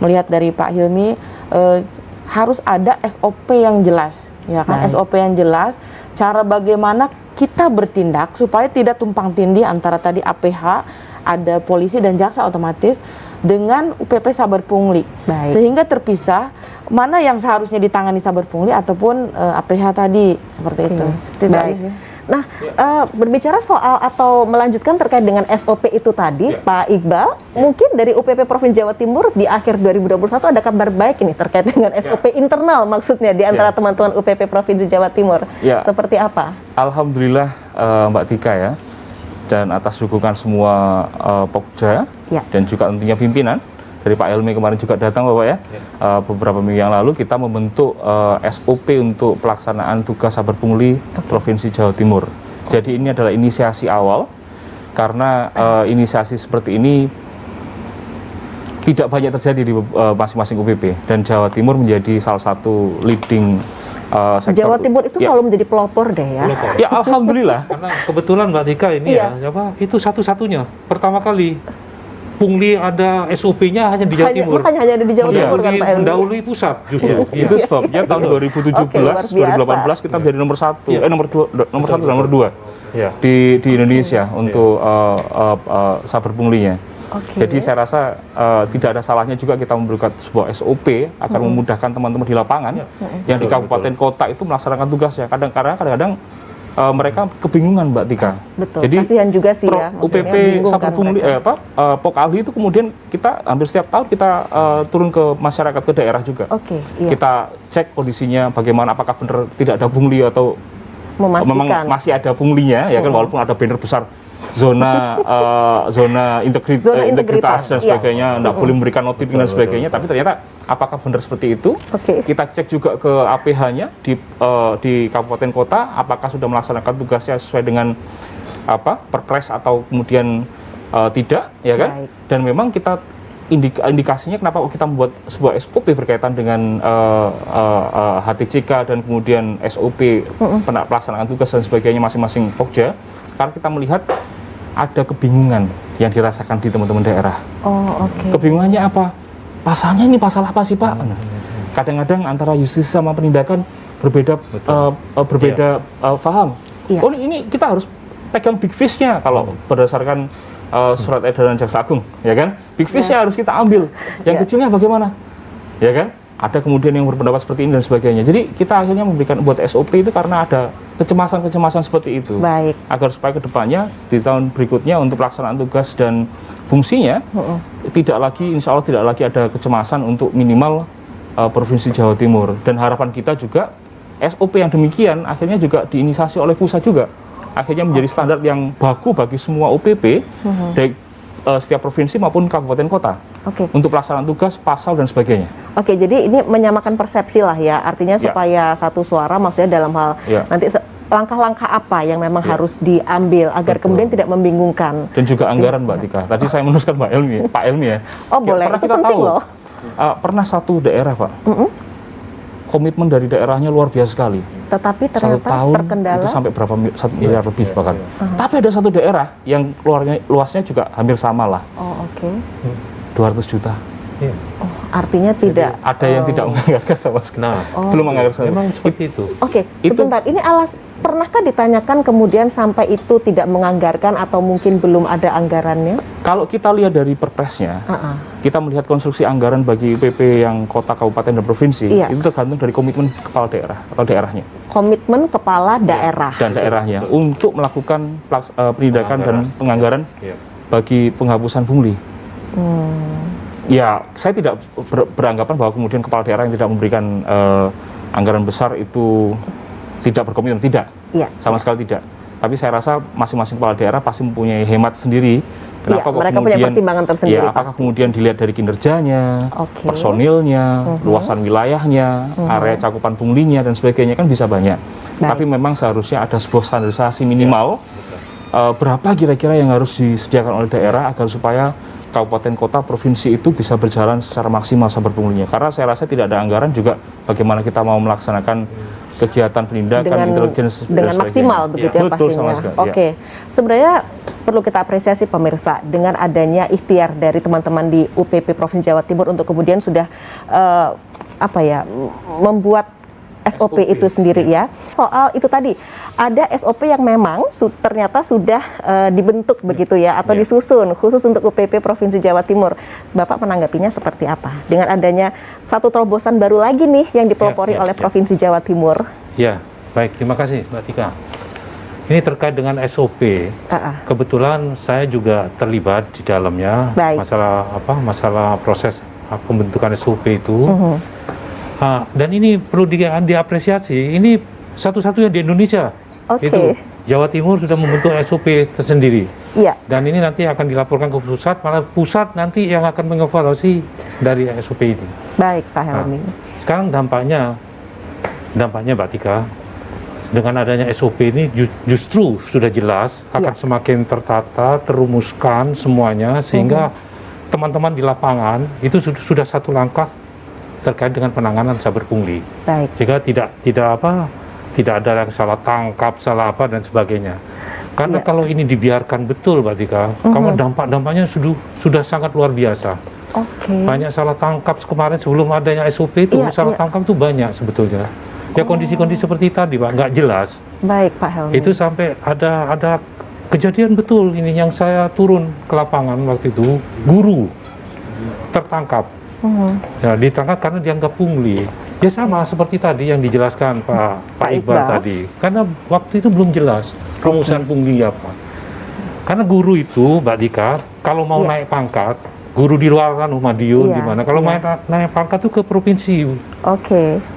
melihat dari Pak Hilmi harus ada SOP yang jelas, ya kan? Baik. SOP yang jelas, cara bagaimana kita bertindak supaya tidak tumpang tindih antara tadi APH, ada polisi dan jaksa otomatis dengan UPP Saber Pungli. Baik. Sehingga terpisah mana yang seharusnya ditangani Saber Pungli ataupun APH tadi, seperti itu. Seperti itu aja sih. Nah, berbicara soal atau melanjutkan terkait dengan SOP itu tadi, Pak Iqbal, mungkin dari UPP Provinsi Jawa Timur di akhir 2021 ada kabar baik ini terkait dengan SOP internal maksudnya di antara teman-teman UPP Provinsi Jawa Timur. Seperti apa? Alhamdulillah Mbak Tika ya, dan atas dukungan semua Pokja dan juga tentunya pimpinan dari Pak Helmi kemarin juga datang Bapak ya. Beberapa minggu yang lalu kita membentuk SOP untuk pelaksanaan tugas Saber Pungli Provinsi Jawa Timur. Jadi ini adalah inisiasi awal karena inisiasi seperti ini tidak banyak terjadi di masing-masing UPP dan Jawa Timur menjadi salah satu leading sektor. Jawa Timur itu selalu menjadi pelopor deh ya. Ya alhamdulillah. Karena kebetulan Mbak Tika ini itu satu-satunya pertama kali Pungli ada SOP-nya hanya di Jawa Timur. Makanya hanya ada di Jawa Timur kan Pak Helmi. Mendahului pusat justru. Itu sebabnya tahun 2017, 2018 kita menjadi nomor 1, nomor 1 dan nomor 2 di Indonesia untuk Saber Punglinya. Jadi saya rasa tidak ada salahnya juga kita memberikan sebuah SOP agar memudahkan teman-teman di lapangan yang di kabupaten kota itu melaksanakan tugasnya. Kadang-kadang mereka kebingungan Mbak Tika. Betul. Jadi kasihan juga sih ya. UPP Saber Pungli Pokali itu kemudian kita hampir setiap tahun kita turun ke masyarakat, ke daerah juga. Kita cek kondisinya bagaimana, apakah benar tidak ada pungli atau memang masih ada punglinya ya kan, walaupun ada banner besar zona integritas dan sebagainya, tidak boleh memberikan notif dan sebagainya, tapi ternyata apakah benar seperti itu? Kita cek juga ke APH-nya di kabupaten kota, apakah sudah melaksanakan tugasnya sesuai dengan perpres atau kemudian tidak, ya kan? Dan memang kita indikasinya kenapa kita membuat sebuah SOP berkaitan dengan HTCK dan kemudian SOP pelaksanaan tugas dan sebagainya masing-masing Pokja, karena kita melihat ada kebingungan yang dirasakan di teman-teman daerah. Kebingungannya apa? Pasalnya ini pasal apa sih Pak? Kadang-kadang antara justisi sama penindakan berbeda paham. Oh ini kita harus pegang big fish-nya kalau berdasarkan surat edaran Jaksa Agung, ya kan? Big fish-nya harus kita ambil. Yang kecilnya bagaimana? Ya kan? Ada kemudian yang berpendapat seperti ini dan sebagainya. Jadi kita akhirnya memberikan buat SOP itu karena ada kecemasan-kecemasan seperti itu. Agar supaya kedepannya di tahun berikutnya untuk pelaksanaan tugas dan fungsinya tidak lagi, insya Allah tidak lagi ada kecemasan untuk minimal Provinsi Jawa Timur. Dan harapan kita juga SOP yang demikian akhirnya juga diinisiasi oleh pusat juga. Akhirnya menjadi standar yang baku bagi semua OPP dari setiap provinsi maupun kabupaten kota untuk pelaksanaan tugas, pasal dan sebagainya. Jadi ini menyamakan persepsi lah ya, artinya supaya satu suara, maksudnya dalam hal nanti langkah-langkah apa yang memang harus diambil agar kemudian tidak membingungkan. Dan juga anggaran Mbak Tika. Tadi saya meneruskan Pak Helmi ya. Boleh, karena itu kita penting tahu, loh. Pernah satu daerah Pak, komitmen dari daerahnya luar biasa sekali. Tetapi ternyata tahun terkendala itu sampai berapa 1 miliar lebih bahkan. Tapi ada satu daerah yang luasnya juga hampir sama lah. 200 juta. Artinya tidak ada yang tidak menganggarkan sama sekali. Belum menganggarkan. Memang seperti itu. Sebentar. Ini pernahkah ditanyakan kemudian sampai itu tidak menganggarkan atau mungkin belum ada anggarannya? Kalau kita lihat dari perpresnya, kita melihat konstruksi anggaran bagi UPP yang kota, kabupaten, dan provinsi, itu tergantung dari komitmen kepala daerah atau daerahnya. Komitmen kepala daerah. Dan daerahnya untuk melakukan penindakan dan penganggaran bagi penghapusan pungli. Ya, saya tidak beranggapan bahwa kemudian kepala daerah yang tidak memberikan anggaran besar itu tidak berkomitmen, tidak, sama sekali tidak. Tapi saya rasa masing-masing kepala daerah pasti mempunyai hemat sendiri. Kenapa kok mereka kemudian, punya pertimbangan tersendiri. Apakah kemudian dilihat dari kinerjanya, personilnya, luasan wilayahnya, area cakupan punglinya dan sebagainya, kan bisa banyak. Tapi memang seharusnya ada sebuah standarisasi minimal berapa kira-kira yang harus disediakan oleh daerah agar supaya kabupaten kota provinsi itu bisa berjalan secara maksimal saber punglinya, karena saya rasa tidak ada anggaran juga bagaimana kita mau melaksanakan kegiatan penindakan intelijen dengan maksimal begitu ya, betul, pastinya. Oke. Sebenarnya perlu kita apresiasi pemirsa dengan adanya ikhtiar dari teman-teman di UPP Provinsi Jawa Timur untuk kemudian sudah membuat SOP itu sendiri ya. Soal itu tadi, ada SOP yang memang ternyata sudah dibentuk begitu ya, atau disusun khusus untuk UPP Provinsi Jawa Timur. Bapak menanggapinya seperti apa? Dengan adanya satu terobosan baru lagi nih yang dipelopori oleh Provinsi Jawa Timur. Ya, baik, terima kasih Mbak Tika. Ini terkait dengan SOP. Kebetulan saya juga terlibat di dalamnya. Masalah proses pembentukan SOP itu. Dan ini perlu diapresiasi, ini satu-satunya di Indonesia. Itu Jawa Timur sudah membentuk SOP tersendiri. Dan ini nanti akan dilaporkan ke pusat, malah pusat nanti yang akan mengevaluasi dari SOP ini. Baik, Pak Helmi. Sekarang dampaknya Mbak Tika, dengan adanya SOP ini justru sudah jelas, akan semakin tertata, terumuskan semuanya, sehingga teman-teman di lapangan itu sudah satu langkah terkait dengan penanganan saber pungli, sehingga tidak ada yang salah tangkap, salah apa dan sebagainya. Karena kalau ini dibiarkan betul, Mbak Tika, kamu dampaknya sudah sangat luar biasa. Banyak salah tangkap kemarin sebelum adanya SOP itu salah tangkap itu banyak sebetulnya. Ya kondisi-kondisi seperti tadi, Pak, nggak jelas. Baik, Pak Helmi. Itu sampai ada kejadian betul ini yang saya turun ke lapangan waktu itu, guru tertangkap. Ya, ditangkap karena dianggap pungli. Ya sama seperti tadi yang dijelaskan Pak Iqbal tadi. Karena waktu itu belum jelas rumusan pungli apa. Karena guru itu, Mbak Dika, kalau mau naik pangkat, guru di luar kan Madiun di mana. Kalau naik pangkat itu ke provinsi.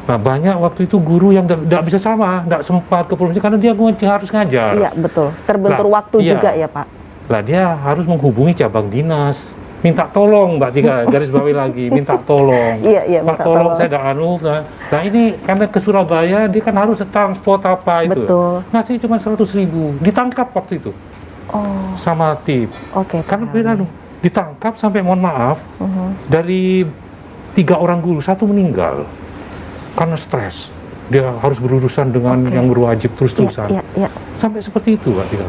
Nah, banyak waktu itu guru yang tidak bisa tidak sempat ke provinsi karena dia harus ngajar. Iya, betul. Terbentur waktu juga ya, Pak. Lah dia harus menghubungi cabang dinas. Minta tolong, Mbak Tika, garis bawahi lagi, minta tolong. Pak, tolong saya dah Nah ini karena ke Surabaya, dia kan harus transport apa itu. Ngasih cuma 100.000, ditangkap waktu itu. Sama tim. Karena ditangkap sampai mohon maaf, dari 3 orang guru, 1 meninggal. Karena stres. Dia harus berurusan dengan yang berwajib terus-terusan. Sampai seperti itu, Mbak Tika.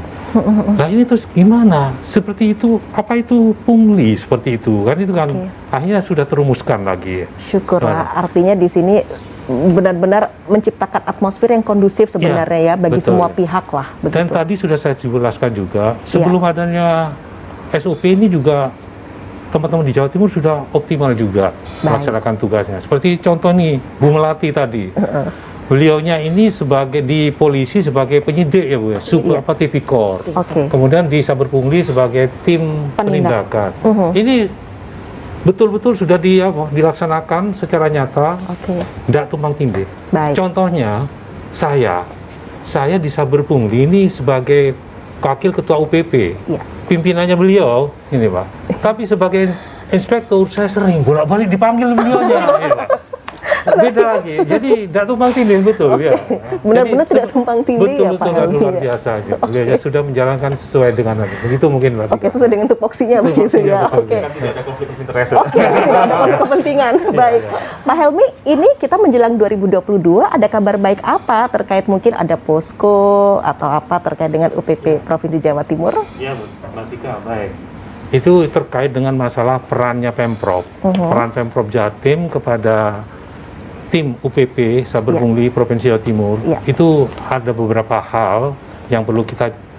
Nah ini terus gimana? Seperti itu, apa itu pungli seperti itu? Kan itu kan akhirnya sudah terumuskan lagi. Syukurlah, artinya di sini benar-benar menciptakan atmosfer yang kondusif sebenarnya ya bagi semua pihak lah. Begitu. Dan tadi sudah saya jelaskan juga, sebelum adanya SOP ini juga teman-teman di Jawa Timur sudah optimal juga melaksanakan tugasnya. Seperti contoh nih, Bu Melati tadi. Beliaunya ini di polisi sebagai penyidik ya Bu ya, tipikor. Kemudian di saber pungli sebagai tim penindakan. Ini betul-betul sudah dilaksanakan secara nyata, tidak tumpang tindih. Contohnya saya di saber pungli ini sebagai wakil ketua UPP, pimpinannya beliau ini Pak. Tapi sebagai inspektur saya sering bolak-balik dipanggil beliaunya. Beda lagi, jadi tidak tumpang tindih betul ya. Benar-benar tidak tumpang tindih ya Pak. Betul, luar biasa. Beliau sudah menjalankan sesuai dengan begitu mungkin Mbak. Sesuai dengan tupoksinya begitu ya. Tidak ada konflik of interest. Tidak ada konflik kepentingan. Baik, Pak Helmi, ini kita menjelang 2022, ada kabar baik apa terkait mungkin ada posko atau apa terkait dengan UPP Provinsi Jawa Timur? Iya, Mbak Tika, baik. Itu terkait dengan masalah perannya Pemprov, peran Pemprov Jatim kepada tim UPP Saber Pungli Provinsi Jawa Timur. Itu ada beberapa hal yang perlu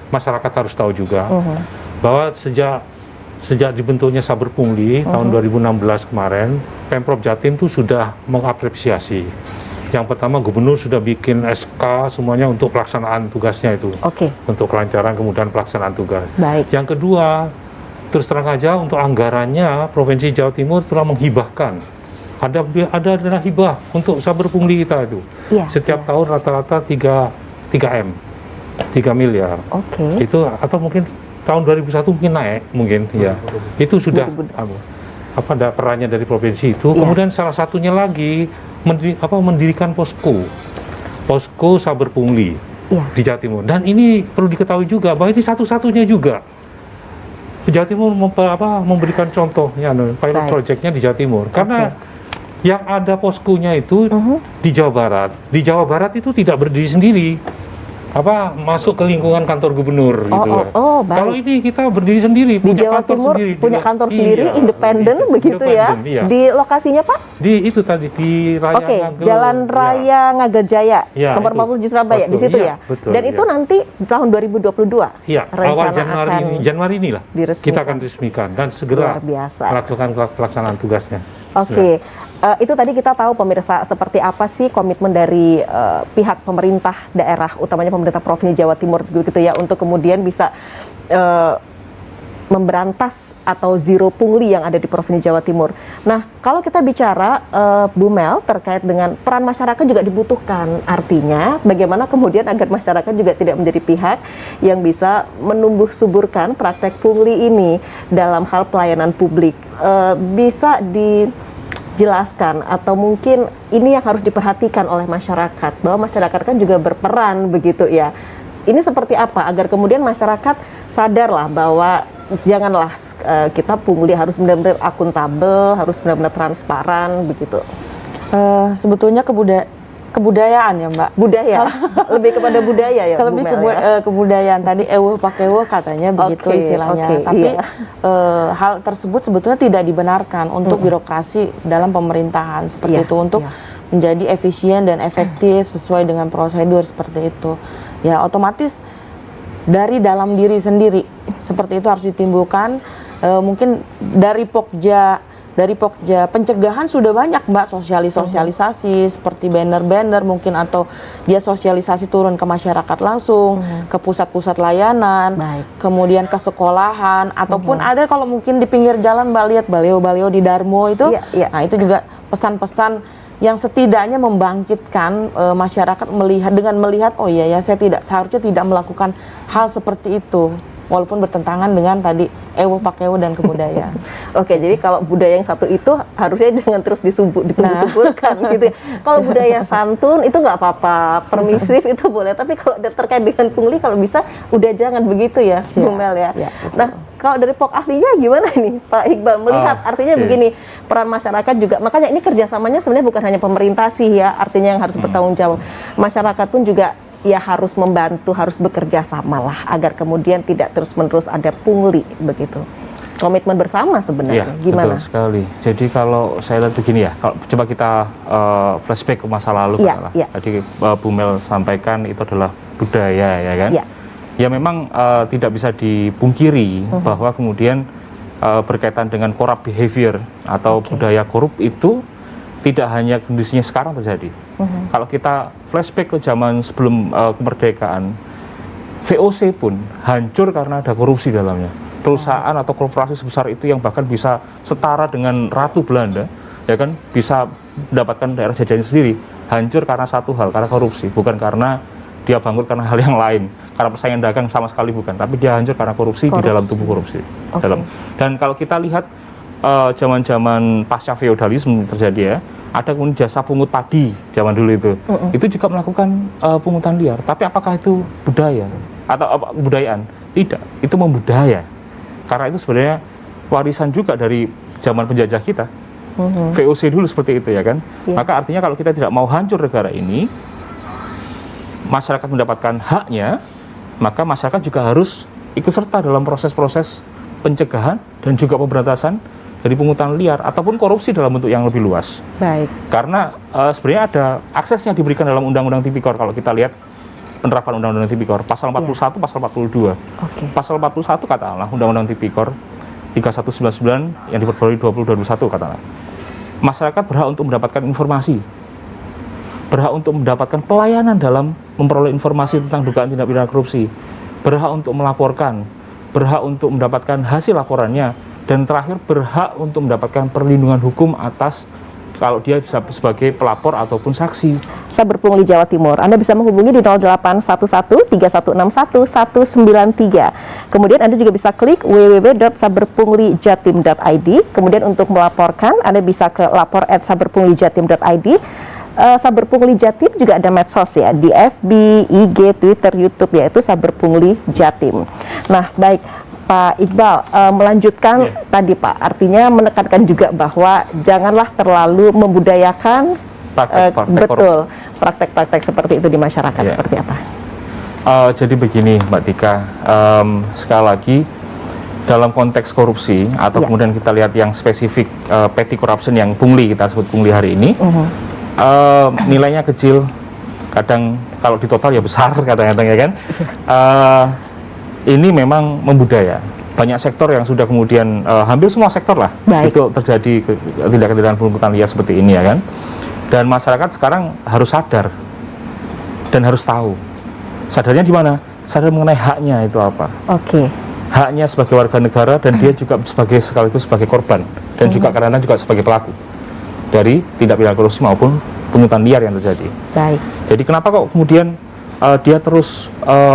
masyarakat harus tahu juga, bahwa sejak dibentuknya Saber Pungli tahun 2016 kemarin, Pemprov Jatim itu sudah mengapresiasi. Yang pertama, gubernur sudah bikin SK semuanya untuk pelaksanaan tugasnya itu, untuk kelancaran kemudian pelaksanaan tugas. Yang kedua, terus terang aja untuk anggarannya Provinsi Jawa Timur telah menghibahkan. Ada dana hibah untuk saber pungli kita itu. Setiap tahun rata-rata 3 miliar. Itu atau mungkin tahun 2001 mungkin naik ya. Itu sudah ada perannya dari provinsi itu. Kemudian salah satunya lagi mendirikan posko saber pungli di Jawa Timur. Dan ini perlu diketahui juga bahwa ini satu-satunya juga Jawa Timur memberikan contoh ya, pilot projectnya di Jawa Timur. Karena yang ada poskonya itu di Jawa Barat. Di Jawa Barat itu tidak berdiri sendiri. Masuk ke lingkungan kantor gubernur gitu. Kalau ini kita berdiri sendiri, di Jawa Timur sendiri, punya kantor sendiri, independen begitu ya. Iya. Di lokasinya Pak? Di itu tadi di Raya Jalan Raya Ngagel-Jaya, nomor 47 Surabaya, di situ ya. Betul, dan itu nanti tahun 2022. Iya, awal Januari inilah kita akan resmikan dan segera melakukan pelaksanaan tugasnya. Oke, itu tadi kita tahu pemirsa seperti apa sih komitmen dari pihak pemerintah daerah, utamanya pemerintah Provinsi Jawa Timur gitu ya, untuk kemudian bisa memberantas atau zero pungli yang ada di Provinsi Jawa Timur. Nah, kalau kita bicara Bu Mel terkait dengan peran masyarakat juga dibutuhkan. Artinya bagaimana kemudian agar masyarakat juga tidak menjadi pihak yang bisa menumbuh suburkan praktek pungli ini dalam hal pelayanan publik. Bisa dijelaskan atau mungkin ini yang harus diperhatikan oleh masyarakat, bahwa masyarakat kan juga berperan begitu ya. Ini seperti apa agar kemudian masyarakat sadarlah bahwa janganlah kita pungli, harus benar-benar akuntabel, harus benar-benar transparan begitu. Sebetulnya kebudayaan ya Mbak. Budaya, lebih kepada budaya ya. Lebih kebudayaan tadi pakewo katanya begitu istilahnya. Tapi hal tersebut sebetulnya tidak dibenarkan untuk birokrasi dalam pemerintahan seperti itu, untuk menjadi efisien dan efektif sesuai dengan prosedur seperti itu. Ya otomatis dari dalam diri sendiri seperti itu harus ditimbulkan. Mungkin dari Pokja pencegahan sudah banyak Mbak, sosialisasi seperti banner-banner mungkin, atau dia sosialisasi turun ke masyarakat langsung, ke pusat-pusat layanan, kemudian ke sekolahan, ataupun ada kalau mungkin di pinggir jalan Mbak lihat baleo-baleo di Darmo itu, nah itu juga pesan-pesan yang setidaknya membangkitkan masyarakat melihat oh iya ya, saya seharusnya tidak melakukan hal seperti itu walaupun bertentangan dengan tadi pakewo dan kebudayaan. Oke, jadi kalau budaya yang satu itu harusnya jangan terus disuburkan gitu ya. Kalau budaya santun itu nggak apa-apa, permisif itu boleh, tapi kalau terkait dengan pungli kalau bisa udah jangan begitu ya, Bu Mel ya. Nah, kalau dari Pok ahlinya gimana nih Pak Iqbal melihat artinya begini, peran masyarakat juga, makanya ini kerjasamanya sebenarnya bukan hanya pemerintah sih ya, artinya yang harus bertanggung jawab, masyarakat pun juga ya harus membantu, harus bekerja sama lah agar kemudian tidak terus-menerus ada pungli begitu. Komitmen bersama sebenarnya, gimana? Betul sekali. Jadi kalau saya lihat begini ya, kalau coba kita flashback ke masa lalu, tadi Bu Mel sampaikan itu adalah budaya ya kan? Ya memang tidak bisa dipungkiri bahwa kemudian berkaitan dengan corrupt behavior atau budaya korup itu tidak hanya kondisinya sekarang terjadi. Kalau kita flashback ke zaman sebelum kemerdekaan, VOC pun hancur karena ada korupsi dalamnya. Perusahaan atau korporasi sebesar itu yang bahkan bisa setara dengan Ratu Belanda, ya kan, bisa mendapatkan daerah jajahannya sendiri, hancur karena satu hal, karena korupsi, bukan karena dia bangkrut karena hal yang lain, karena persaingan dagang sama sekali bukan, tapi dia hancur karena korupsi. Di dalam tubuh korupsi. Dan kalau kita lihat zaman-zaman pasca feodalisme terjadi ya, ada kemudian jasa pungut padi zaman dulu itu juga melakukan pungutan liar. Tapi apakah itu budaya atau kebudayaan? Tidak, itu membudaya. Karena itu sebenarnya warisan juga dari zaman penjajah kita. VOC dulu seperti itu ya kan. Maka artinya kalau kita tidak mau hancur negara ini, masyarakat mendapatkan haknya, maka masyarakat juga harus ikut serta dalam proses-proses pencegahan dan juga pemberantasan dari pungutan liar ataupun korupsi dalam bentuk yang lebih luas. Karena sebenarnya ada akses yang diberikan dalam Undang-Undang Tipikor. Kalau kita lihat penerapan Undang-Undang Tipikor, pasal 41, pasal 42. Pasal 41 katakanlah Undang-Undang Tipikor 3199 yang diperbarui 2021 katakanlah. Masyarakat berhak untuk mendapatkan informasi, berhak untuk mendapatkan pelayanan dalam memperoleh informasi tentang dugaan tindak pidana korupsi, berhak untuk melaporkan, berhak untuk mendapatkan hasil laporannya, dan terakhir berhak untuk mendapatkan perlindungan hukum atas kalau dia bisa sebagai pelapor ataupun saksi. Saber Pungli Jawa Timur, Anda bisa menghubungi di 0811-3161-193. Kemudian Anda juga bisa klik www.saberpunglijatim.id. Kemudian untuk melaporkan, Anda bisa ke lapor@saberpunglijatim.id. Saber Pungli Jatim juga ada medsos ya, di FB, IG, Twitter, YouTube, yaitu Saber Pungli Jatim. Nah, baik. Pak Iqbal, melanjutkan tadi Pak, artinya menekankan juga bahwa janganlah terlalu membudayakan praktek-praktek seperti itu di masyarakat. Seperti apa? Jadi begini Mbak Tika, sekali lagi dalam konteks korupsi atau kemudian kita lihat yang spesifik petty corruption yang pungli, kita sebut pungli hari ini, nilainya kecil, kadang kalau di total ya besar kadang-kadang ya kan. Ini memang membudaya. Banyak sektor yang sudah kemudian hampir semua sektor lah itu terjadi tindakan-tindakan pungutan liar seperti ini ya kan. Dan masyarakat sekarang harus sadar dan harus tahu. Sadarnya di mana? Sadar mengenai haknya itu apa. Haknya sebagai warga negara dan dia juga sekaligus sebagai korban dan juga kadang-kadang juga sebagai pelaku dari tindak pidana korupsi maupun pungutan liar yang terjadi. Jadi kenapa kok kemudian dia terus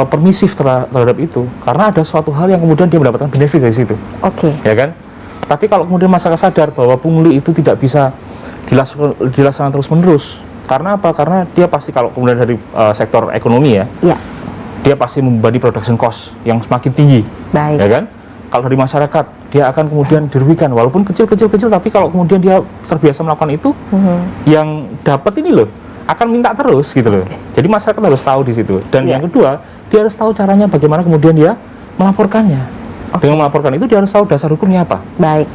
permisif terhadap itu? Karena ada suatu hal yang kemudian dia mendapatkan benefit dari situ. Ya kan? Tapi kalau kemudian masyarakat sadar bahwa pungli itu tidak bisa dilaksanakan terus-menerus. Karena apa? Karena dia pasti kalau kemudian dari sektor ekonomi dia pasti membebani production cost yang semakin tinggi, ya kan? Kalau dari masyarakat, dia akan kemudian dirugikan, walaupun kecil-kecil, tapi kalau kemudian dia terbiasa melakukan itu, yang dapat ini loh, akan minta terus gitu loh. Jadi masyarakat harus tahu di situ. Dan yang kedua, dia harus tahu caranya bagaimana kemudian dia melaporkannya. Dengan melaporkan itu dia harus tahu dasar hukumnya apa,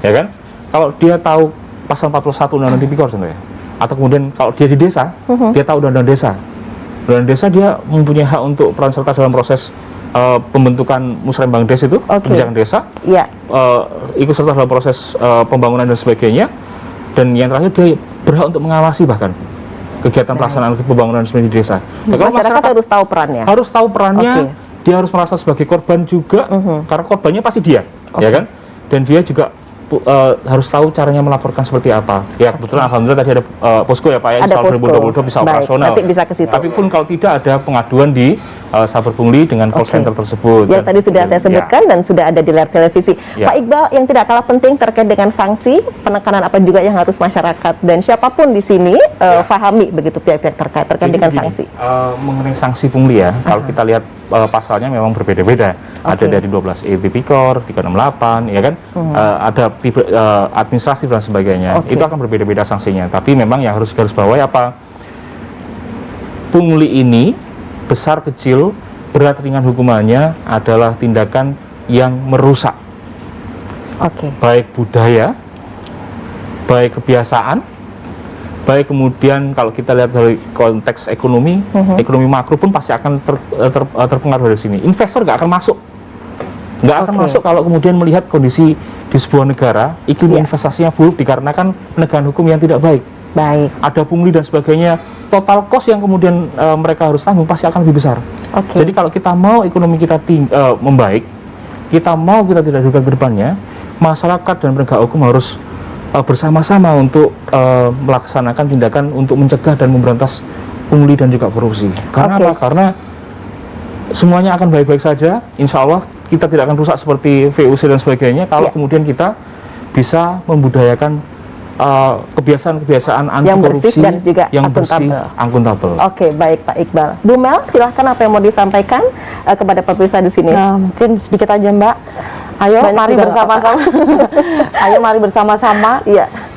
ya kan? Kalau dia tahu pasal 41 Undang-Undang Tipikor contohnya, atau kemudian kalau dia di desa, dia tahu undang-undang desa. Undang-undang desa dia mempunyai hak untuk peran serta dalam proses pembentukan musrembang desa itu, kebijakan desa, ikut serta dalam proses pembangunan dan sebagainya. Dan yang terakhir dia berhak untuk mengawasi bahkan kegiatan pelaksanaan pembangunan dan sebagainya di desa. Nah, kalau masyarakat harus tahu perannya. Harus tahu perannya. Dia harus merasa sebagai korban juga, karena korbannya pasti dia, ya kan? Dan dia juga harus tahu caranya melaporkan seperti apa. Ya kebetulan alhamdulillah tadi ada posko ya Pak ya, insya Allah 2022 bisa operasional. Nanti bisa ke situ. Tapi pun kalau tidak ada pengaduan di Saber Pungli dengan call center tersebut. Yang tadi sudah saya sebutkan dan sudah ada di layar televisi. Pak Iqbal, yang tidak kalah penting terkait dengan sanksi, penekanan apa juga yang harus masyarakat dan siapapun di sini pahami begitu pihak-pihak terkait dengan sanksi. Mengenai sanksi pungli ya, kalau kita lihat pasalnya memang berbeda-beda. Ada dari 12E Tipikor, 368, ya kan? Ada tipe administratif dan sebagainya. Itu akan berbeda-beda sanksinya. Tapi memang yang harus garis bawahi apa? Pungli ini besar kecil, berat ringan hukumannya adalah tindakan yang merusak. Baik budaya, baik kebiasaan, baik kemudian kalau kita lihat dari konteks ekonomi, ekonomi makro pun pasti akan terpengaruh dari sini. Investor nggak akan masuk. Nggak akan masuk kalau kemudian melihat kondisi di sebuah negara, iklim investasinya buruk dikarenakan penegakan hukum yang tidak baik. Ada pungli dan sebagainya, total cost yang kemudian mereka harus tanggung pasti akan lebih besar. Jadi kalau kita mau ekonomi kita membaik, kita mau kita tidak dirugikan ke depannya, masyarakat dan penegak hukum harus bersama-sama untuk melaksanakan tindakan untuk mencegah dan memberantas pungli dan juga korupsi. Karena apa? Karena semuanya akan baik-baik saja, insya Allah kita tidak akan rusak seperti VOC dan sebagainya kalau kemudian kita bisa membudayakan kebiasaan-kebiasaan anti korupsi dan juga yang bersih, akuntabel. Baik Pak Iqbal. Bu Mel, silahkan apa yang mau disampaikan kepada pemirsa di sini? Mungkin sedikit aja Mbak. Ayo mari bersama-sama. Ayo mari bersama-sama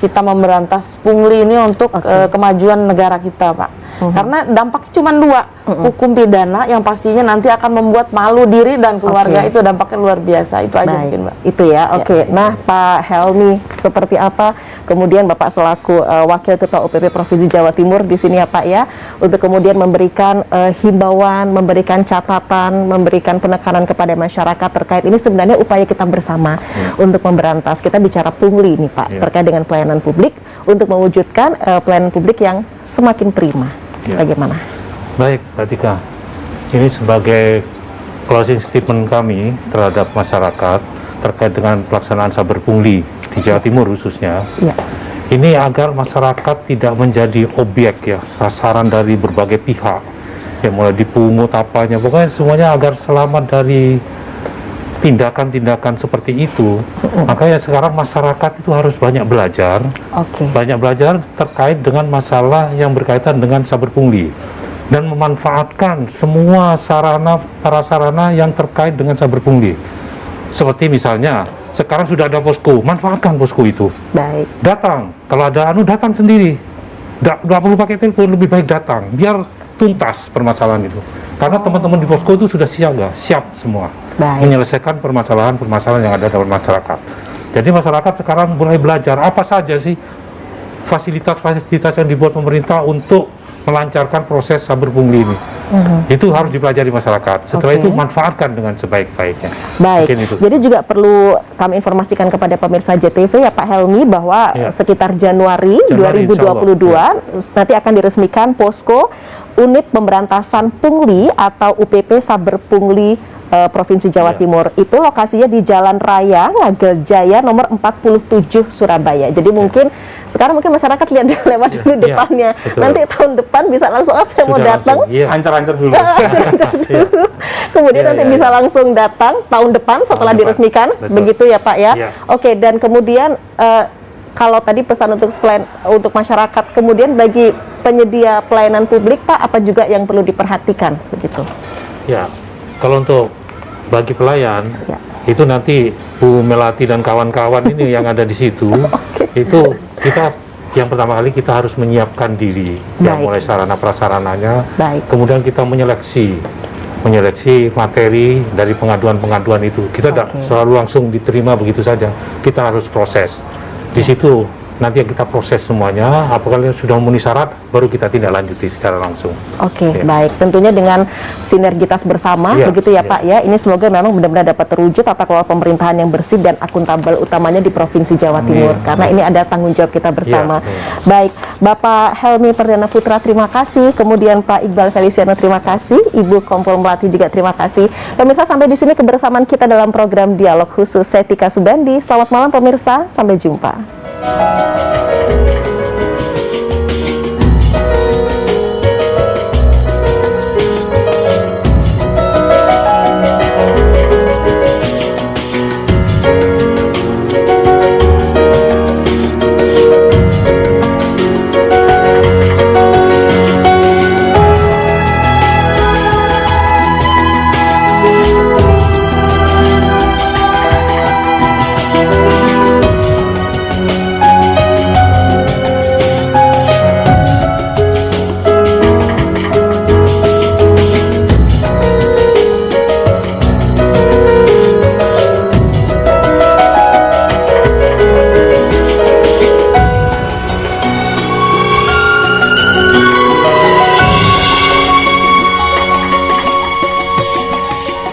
kita memberantas pungli ini untuk kemajuan negara kita, Pak. Karena dampaknya cuma dua, hukum pidana yang pastinya nanti akan membuat malu diri dan keluarga, itu dampaknya luar biasa. Itu aja mungkin Mbak. Itu ya, Nah Pak Helmi, seperti apa kemudian Bapak selaku Wakil Ketua UPP Provinsi Jawa Timur di sini ya Pak ya, untuk kemudian memberikan himbauan, memberikan catatan, memberikan penekanan kepada masyarakat terkait ini sebenarnya upaya kita bersama untuk memberantas, kita bicara pungli nih Pak, terkait dengan pelayanan publik untuk mewujudkan pelayanan publik yang semakin prima. Bagaimana? Baik, Mbak Tika. Ini sebagai closing statement kami terhadap masyarakat terkait dengan pelaksanaan saber pungli di Jawa Timur khususnya. Ini agar masyarakat tidak menjadi objek ya, sasaran dari berbagai pihak. Ya mulai dipungut apanya, pokoknya semuanya agar selamat dari tindakan-tindakan seperti itu. Makanya sekarang masyarakat itu harus banyak belajar, banyak belajar terkait dengan masalah yang berkaitan dengan saber pungli dan memanfaatkan semua sarana prasarana yang terkait dengan saber pungli. Seperti misalnya sekarang sudah ada posko, manfaatkan posko itu. Baik. Datang, kalau ada datang sendiri. Nggak perlu pakai telepon, lebih baik datang biar tuntas permasalahan itu. Karena teman-teman di posko itu sudah siap semua. Baik. Menyelesaikan permasalahan-permasalahan yang ada dalam masyarakat. Jadi masyarakat sekarang mulai belajar apa saja sih fasilitas-fasilitas yang dibuat pemerintah untuk melancarkan proses saber pungli ini. Itu harus dipelajari masyarakat. Setelah itu manfaatkan dengan sebaik-baiknya. Baik. Jadi juga perlu kami informasikan kepada pemirsa JTV ya Pak Helmi bahwa sekitar Januari 2022 nanti akan diresmikan posko Unit Pemberantasan Pungli atau UPP Saber Pungli Provinsi Jawa Timur. Itu lokasinya di Jalan Raya Ngagel Jaya nomor 47 Surabaya. Jadi mungkin sekarang mungkin masyarakat lihat lewat dulu depannya. Nanti tahun depan bisa langsung saya mau datang. Ancar-ancar dulu. Kemudian nanti bisa langsung datang tahun depan setelah diresmikan. Begitu ya Pak ya. Oke, dan kemudian kalau tadi pesan untuk masyarakat, kemudian bagi penyedia pelayanan publik Pak, apa juga yang perlu diperhatikan begitu? Ya, kalau untuk bagi pelayan itu nanti Bu Melati dan kawan-kawan ini yang ada di situ itu kita yang pertama kali kita harus menyiapkan diri yang mulai sarana prasarananya, kemudian kita menyeleksi materi dari pengaduan-pengaduan itu. Kita tidak selalu langsung diterima begitu saja, kita harus proses di situ. Nanti yang kita proses semuanya, apabila sudah memenuhi syarat, baru kita tindak lanjuti secara langsung. Baik. Tentunya dengan sinergitas bersama, begitu ya Pak ya. Ini semoga memang benar-benar dapat terwujud tata kelola pemerintahan yang bersih dan akuntabel, utamanya di Provinsi Jawa Timur. Karena ini ada tanggung jawab kita bersama. Baik, Bapak Helmi Perdana Putra, terima kasih. Kemudian Pak Iqbal Feliciano, terima kasih. Ibu Kompol Melati juga terima kasih. Pemirsa, sampai di sini kebersamaan kita dalam program Dialog Khusus. Saya Tika Subandi. Selamat malam pemirsa, sampai jumpa.